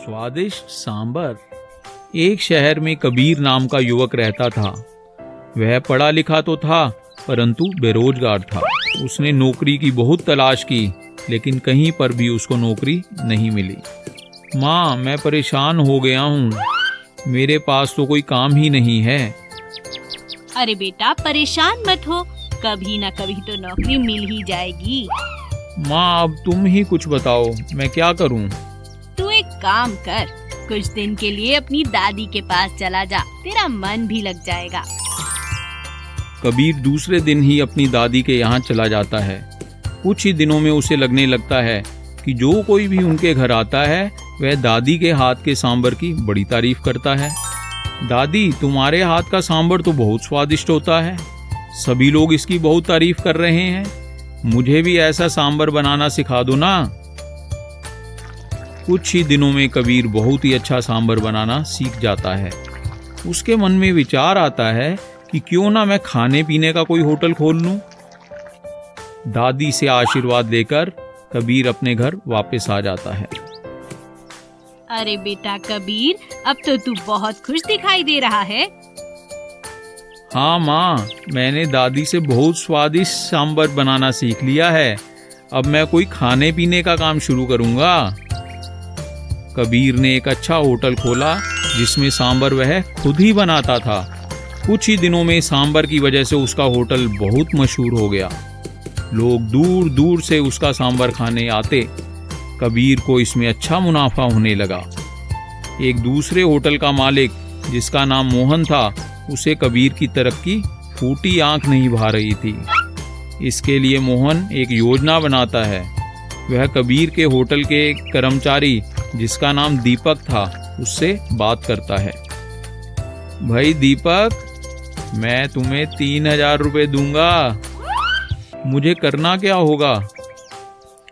स्वादिष्ट सांबर। एक शहर में कबीर नाम का युवक रहता था। वह पढ़ा लिखा तो था परंतु बेरोजगार था। उसने नौकरी की बहुत तलाश की लेकिन कहीं पर भी उसको नौकरी नहीं मिली। माँ, मैं परेशान हो गया हूँ, मेरे पास तो कोई काम ही नहीं है। अरे बेटा, परेशान मत हो, कभी ना कभी तो नौकरी मिल ही जाएगी। माँ, अब तुम ही कुछ बताओ, मैं क्या करूँ? तू एक काम कर, कुछ दिन के लिए अपनी दादी के पास चला जा, तेरा मन भी लग जाएगा। कबीर दूसरे दिन ही अपनी दादी के यहाँ चला जाता है। कुछ ही दिनों में उसे लगने लगता है कि जो कोई भी उनके घर आता है वह दादी के हाथ के सांबर की बड़ी तारीफ करता है। दादी, तुम्हारे हाथ का सांबर तो बहुत स्वादिष्ट होता है, सभी लोग इसकी बहुत तारीफ कर रहे हैं, मुझे भी ऐसा सांबर बनाना सिखा दो ना। कुछ ही दिनों में कबीर बहुत ही अच्छा सांबर बनाना सीख जाता है। उसके मन में विचार आता है कि क्यों ना मैं खाने पीने का कोई होटल खोल लूं। दादी से आशीर्वाद लेकर कबीर अपने घर वापस आ जाता है। अरे बेटा कबीर, अब तो तू बहुत खुश दिखाई दे रहा है। हाँ माँ, मैंने दादी से बहुत स्वादिष्ट सांबर बनाना सीख लिया है। अब मैं कोई खाने पीने का काम शुरू करूँगा। कबीर ने एक अच्छा होटल खोला जिसमें सांबर वह खुद ही बनाता था। कुछ ही दिनों में सांबर की वजह से उसका होटल बहुत मशहूर हो गया। लोग दूर दूर से उसका सांबर खाने आते। कबीर को इसमें अच्छा मुनाफा होने लगा। एक दूसरे होटल का मालिक जिसका नाम मोहन था, उसे कबीर की तरक्की फूटी आंख नहीं भा रही थी। इसके लिए मोहन एक योजना बनाता है। वह कबीर के होटल के कर्मचारी जिसका नाम दीपक था उससे बात करता है। भाई दीपक, मैं तुम्हें 3000 रुपये दूंगा। मुझे करना क्या होगा?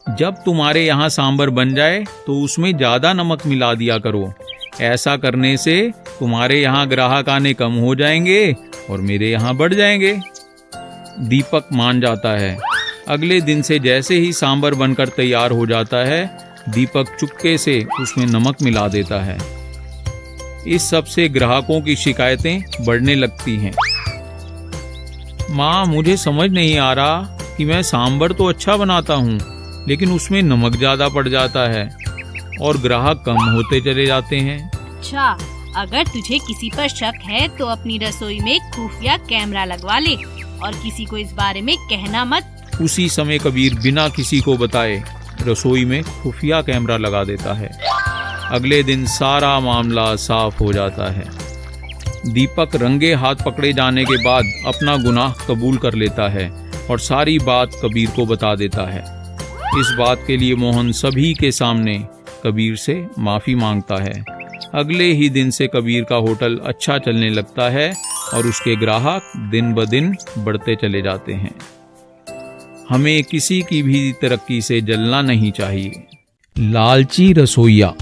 जब तुम्हारे यहाँ सांबर बन जाए तो उसमें ज़्यादा नमक मिला दिया करो। ऐसा करने से तुम्हारे यहाँ ग्राहक आने कम हो जाएंगे और मेरे यहाँ बढ़ जाएंगे। दीपक मान जाता है। अगले दिन से जैसे ही सांबर बनकर तैयार हो जाता है, दीपक चुपके से उसमें नमक मिला देता है। इस सब से ग्राहकों की शिकायतें बढ़ने लगती हैं। माँ, मुझे समझ नहीं आ रहा कि मैं सांबर तो अच्छा बनाता हूँ लेकिन उसमें नमक ज़्यादा पड़ जाता है और ग्राहक कम होते चले जाते हैं। अच्छा, अगर तुझे किसी पर शक है तो अपनी रसोई में खुफिया कैमरा लगवा ले और किसी को इस बारे में कहना मत। उसी समय कबीर बिना किसी को बताए रसोई में खुफिया कैमरा लगा देता है। अगले दिन सारा मामला साफ हो जाता है। दीपक रंगे हाथ पकड़े जाने के बाद अपना गुनाह कबूल कर लेता है और सारी बात कबीर को बता देता है। इस बात के लिए मोहन सभी के सामने कबीर से माफ़ी मांगता है। अगले ही दिन से कबीर का होटल अच्छा चलने लगता है और उसके ग्राहक दिन ब दिन बढ़ते चले जाते हैं। हमें किसी की भी तरक्की से जलना नहीं चाहिए। लालची रसोइया।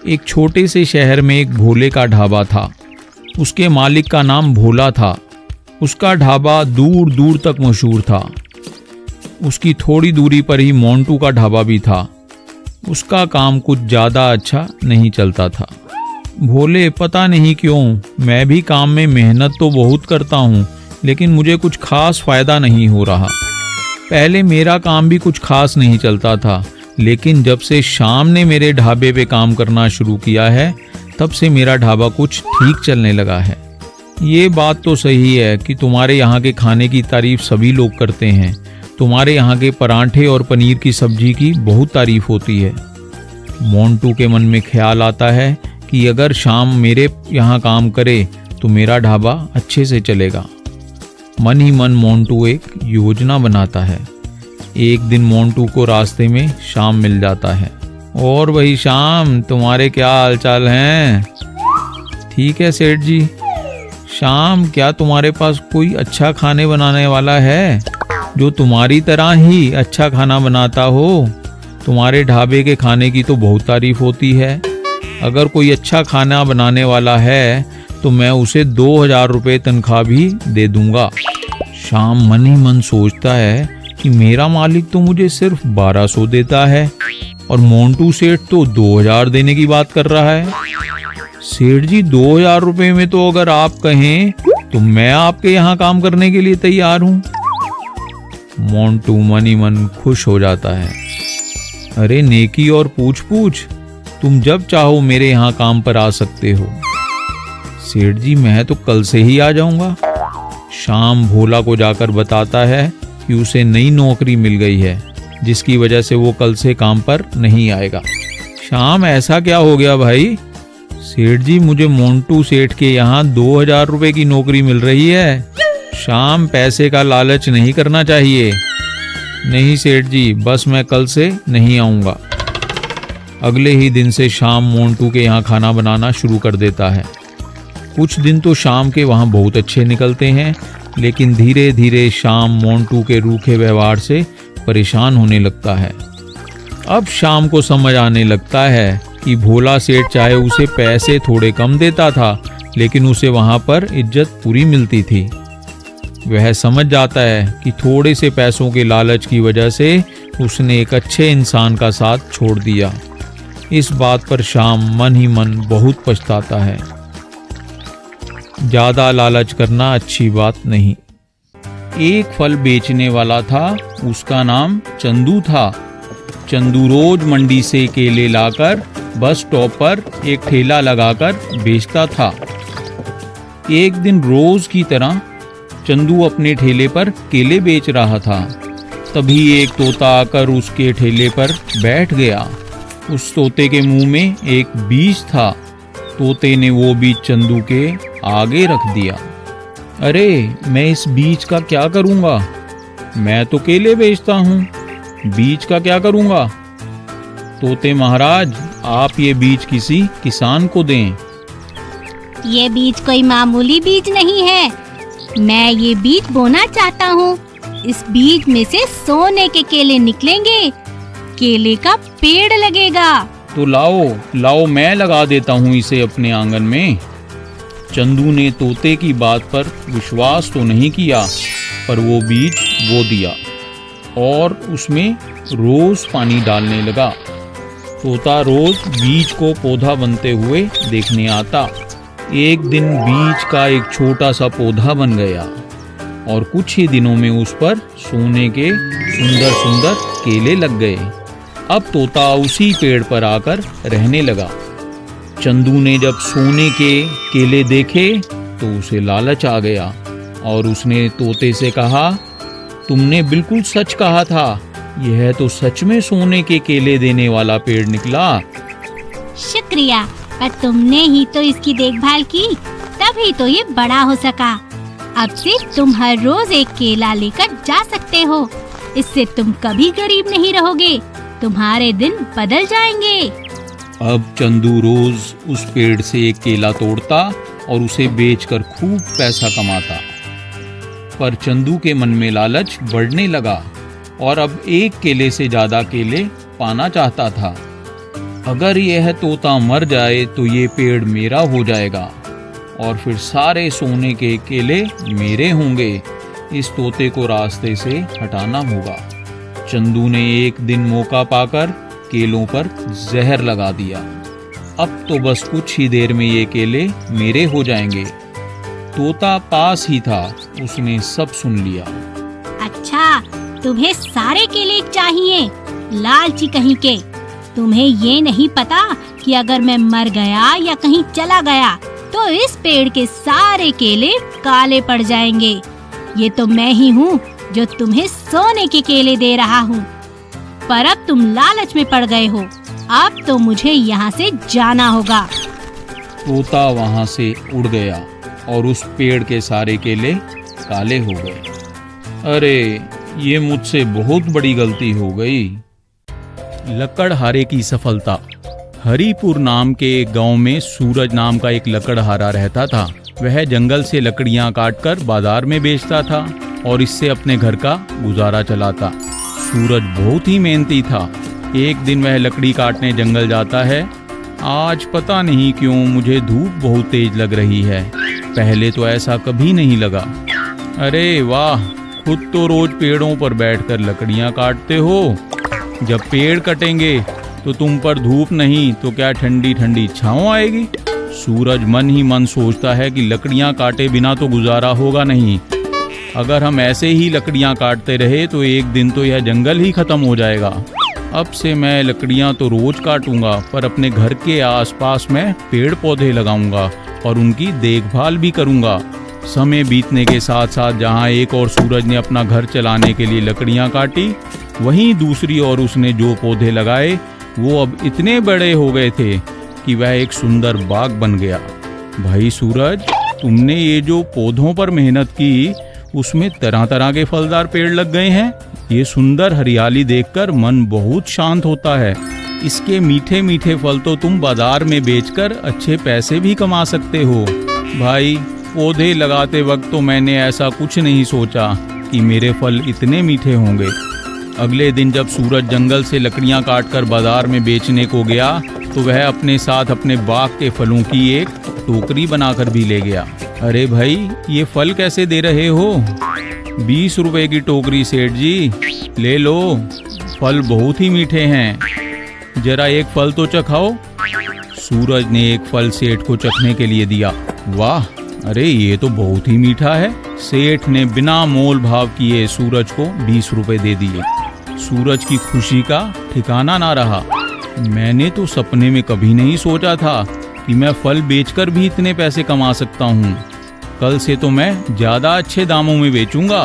एक छोटे से शहर में एक भोले का ढाबा था। उसके मालिक का नाम भोला था। उसका ढाबा दूर दूर तक मशहूर था। उसकी थोड़ी दूरी पर ही मोंटू का ढाबा भी था। उसका काम कुछ ज़्यादा अच्छा नहीं चलता था। भोले, पता नहीं क्यों मैं भी काम में मेहनत तो बहुत करता हूँ लेकिन मुझे कुछ खास फायदा नहीं हो रहा। पहले मेरा काम भी कुछ खास नहीं चलता था लेकिन जब से शाम ने मेरे ढाबे पे काम करना शुरू किया है तब से मेरा ढाबा कुछ ठीक चलने लगा है। ये बात तो सही है कि तुम्हारे यहाँ के खाने की तारीफ सभी लोग करते हैं। तुम्हारे यहाँ के परांठे और पनीर की सब्जी की बहुत तारीफ होती है। मोंटू के मन में ख्याल आता है कि अगर शाम मेरे यहाँ काम करे तो मेरा ढाबा अच्छे से चलेगा। मन ही मन मोंटू एक योजना बनाता है। एक दिन मोंटू को रास्ते में शाम मिल जाता है। और वही शाम, तुम्हारे क्या हालचाल हैं? ठीक है सेठ जी। शाम, क्या तुम्हारे पास कोई अच्छा खाने बनाने वाला है जो तुम्हारी तरह ही अच्छा खाना बनाता हो? तुम्हारे ढाबे के खाने की तो बहुत तारीफ होती है। अगर कोई अच्छा खाना बनाने वाला है तो मैं उसे 2000 रुपये तनख्वाह भी दे दूंगा। शाम मन ही मन सोचता है कि मेरा मालिक तो मुझे सिर्फ 1200 देता है, और मोंटू सेठ तो 2000 देने की बात कर रहा है। सेठ जी 2000 रुपए में तो अगर आप कहें तो मैं आपके यहाँ काम करने के लिए तैयार हूँ। मोंटू मन ही मन खुश हो जाता है। अरे नेकी और पूछ पूछ, तुम जब चाहो मेरे यहाँ काम पर आ सकते हो। सेठ जी मैं तो कल से ही आ जाऊंगा। शाम भोला को जाकर बताता है कि उसे नई नौकरी मिल गई है, जिसकी वजह से वो कल से काम पर नहीं आएगा। शाम ऐसा क्या हो गया भाई? सेठ जी मुझे मोंटू सेठ के यहाँ 2000 रुपए की नौकरी मिल रही है। शाम पैसे का लालच नहीं करना चाहिए। नहीं सेठ जी, बस मैं कल से नहीं आऊंगा। अगले ही दिन से शाम मोंटू के यहाँ खाना बनाना शुरू कर देता है। कुछ दिन तो शाम के वहाँ बहुत अच्छे निकलते हैं, लेकिन धीरे धीरे शाम मोंटू के रूखे व्यवहार से परेशान होने लगता है। अब शाम को समझ आने लगता है कि भोला सेठ चाहे उसे पैसे थोड़े कम देता था, लेकिन उसे वहाँ पर इज्जत पूरी मिलती थी। वह समझ जाता है कि थोड़े से पैसों के लालच की वजह से उसने एक अच्छे इंसान का साथ छोड़ दिया। इस बात पर शाम मन ही मन बहुत पछताता है। ज्यादा लालच करना अच्छी बात नहीं। एक फल बेचने वाला था, उसका नाम चंदू था। चंदू रोज मंडी से केले लाकर बस स्टॉप पर एक ठेला लगाकर बेचता था। एक दिन रोज की तरह चंदू अपने ठेले पर केले बेच रहा था। तभी एक तोता आकर उसके ठेले पर बैठ गया। उस तोते के मुंह में एक बीज था। तोते ने वो बीज चंदू के आगे रख दिया। अरे मैं इस बीज का क्या करूंगा? मैं तो केले बेचता हूँ, बीज का क्या करूंगा? तोते महाराज, आप ये बीज किसी किसान को दें। ये बीज कोई मामूली बीज नहीं है। मैं ये बीज बोना चाहता हूँ। इस बीज में से सोने के केले निकलेंगे, केले का पेड़ लगेगा। तो लाओ मैं लगा देता हूँ इसे अपने आंगन में। चंदू ने तोते की बात पर विश्वास तो नहीं किया, पर वो बीज बो दिया और उसमें रोज पानी डालने लगा। तोता रोज बीज को पौधा बनते हुए देखने आता। एक दिन बीज का एक छोटा सा पौधा बन गया और कुछ ही दिनों में उस पर सोने के सुंदर सुंदर केले लग गए। अब तोता उसी पेड़ पर आकर रहने लगा। चंदू ने जब सोने के केले देखे तो उसे लालच आ गया और उसने तोते से कहा, तुमने बिल्कुल सच कहा था, यह तो सच में सोने के केले देने वाला पेड़ निकला। शुक्रिया, पर तुमने ही तो इसकी देखभाल की, तभी तो ये बड़ा हो सका। अब से तुम हर रोज एक केला लेकर जा सकते हो। इससे तुम कभी गरीब नहीं रहोगे, तुम्हारे दिन बदल जाएंगे। अब चंदू रोज उस पेड़ से एक केला तोड़ता और उसे बेचकर खूब पैसा कमाता। पर चंदू के मन में लालच बढ़ने लगा और अब एक केले से ज्यादा केले पाना चाहता था। अगर यह तोता मर जाए तो ये पेड़ मेरा हो जाएगा और फिर सारे सोने के केले मेरे होंगे। इस तोते को रास्ते से हटाना होगा। चंदू ने एक दिन मौका पाकर केलों पर जहर लगा दिया। अब तो बस कुछ ही देर में ये केले मेरे हो जाएंगे। तोता पास ही था, उसने सब सुन लिया। अच्छा, तुम्हें सारे केले चाहिए, लालची कहीं के। तुम्हें ये नहीं पता कि अगर मैं मर गया या कहीं चला गया तो इस पेड़ के सारे केले काले पड़ जाएंगे। ये तो मैं ही हूँ जो तुम्हें सोने के केले दे रहा हूँ। पर अब तुम लालच में पड़ गए हो, अब तो मुझे यहाँ से जाना होगा। तोता वहाँ से उड़ गया और उस पेड़ के सारे केले काले हो गए। अरे ये मुझसे बहुत बड़ी गलती हो गई। लकड़हारे की सफलता। हरिपुर नाम के एक गांव में सूरज नाम का एक लकड़हारा रहता था। वह जंगल से लकड़ियां काटकर बाजार में बेचता था और इससे अपने घर का गुजारा चलाता। सूरज बहुत ही मेहनती था। एक दिन वह लकड़ी काटने जंगल जाता है। आज पता नहीं क्यों मुझे धूप बहुत तेज लग रही है, पहले तो ऐसा कभी नहीं लगा। अरे वाह, खुद तो रोज पेड़ों पर बैठकर लकड़ियां काटते हो, जब पेड़ कटेंगे तो तुम पर धूप नहीं तो क्या ठंडी ठंडी छाँव आएगी। सूरज मन ही मन सोचता है कि लकड़ियाँ काटे बिना तो गुजारा होगा नहीं। अगर हम ऐसे ही लकड़ियाँ काटते रहे तो एक दिन तो यह जंगल ही खत्म हो जाएगा। अब से मैं लकड़ियाँ तो रोज काटूंगा, पर अपने घर के आसपास में पेड़ पौधे लगाऊंगा और उनकी देखभाल भी करूंगा। समय बीतने के साथ साथ जहाँ एक और सूरज ने अपना घर चलाने के लिए लकड़ियाँ काटी, वहीं दूसरी ओर उसने जो पौधे लगाए वो अब इतने बड़े हो गए थे कि वह एक सुंदर बाग बन गया। भाई सूरज, तुमने ये जो पौधों पर मेहनत की, उसमें तरह तरह के फलदार पेड़ लग गए हैं। ये सुंदर हरियाली देखकर मन बहुत शांत होता है। इसके मीठे मीठे फल तो तुम बाजार में बेचकर अच्छे पैसे भी कमा सकते हो। भाई, पौधे लगाते वक्त तो मैंने ऐसा कुछ नहीं सोचा कि मेरे फल इतने मीठे होंगे। अगले दिन जब सूरज जंगल से लकड़ियां काटकर बाजार में बेचने को गया तो वह अपने साथ अपने बाग के फलों की एक टोकरी बनाकर भी ले गया। अरे भाई, ये फल कैसे दे रहे हो? 20 रुपए की टोकरी सेठ जी, ले लो। फल बहुत ही मीठे हैं, जरा एक फल तो चखाओ। सूरज ने एक फल सेठ को चखने के लिए दिया। वाह, अरे ये तो बहुत ही मीठा है। सेठ ने बिना मोल भाव किए सूरज को 20 रुपए दे दिए। सूरज की खुशी का ठिकाना ना रहा। मैंने तो सपने में कभी नहीं सोचा था कि मैं फल बेचकर भी इतने पैसे कमा सकता हूँ। कल से तो मैं ज्यादा अच्छे दामों में बेचूंगा।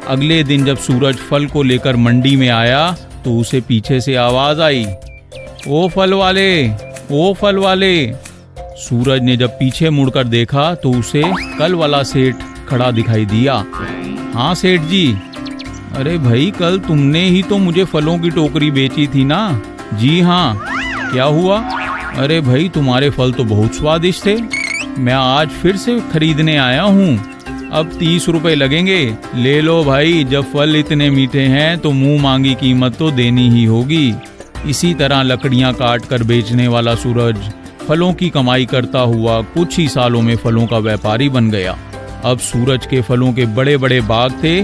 अगले दिन जब सूरज फल को लेकर मंडी में आया तो उसे पीछे से आवाज आई, ओ फल वाले, ओ फल वाले। सूरज ने जब पीछे मुड़कर देखा तो उसे कल वाला सेठ खड़ा दिखाई दिया। हाँ सेठ जी। अरे भाई, कल तुमने ही तो मुझे फलों की टोकरी बेची थी ना? जी हाँ। क्या हुआ? अरे भाई, तुम्हारे फल तो बहुत स्वादिष्ट थे। मैं आज फिर से खरीदने आया हूँ। अब 30 रुपए लगेंगे। ले लो भाई, जब फल इतने मीठे हैं तो मुंह मांगी कीमत तो देनी ही होगी। इसी तरह लकड़ियाँ काट कर बेचने वाला सूरज फलों की कमाई करता हुआ कुछ ही सालों में फलों का व्यापारी बन गया। अब सूरज के फलों के बड़े बड़े बाग थे,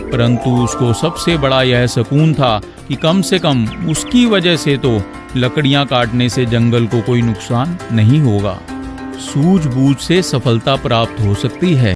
परंतु उसको सबसे बड़ा यह सुकून था कि कम से कम उसकी वजह से तो लकड़ियां काटने से जंगल को कोई नुकसान नहीं होगा। सूझबूझ से सफलता प्राप्त हो सकती है।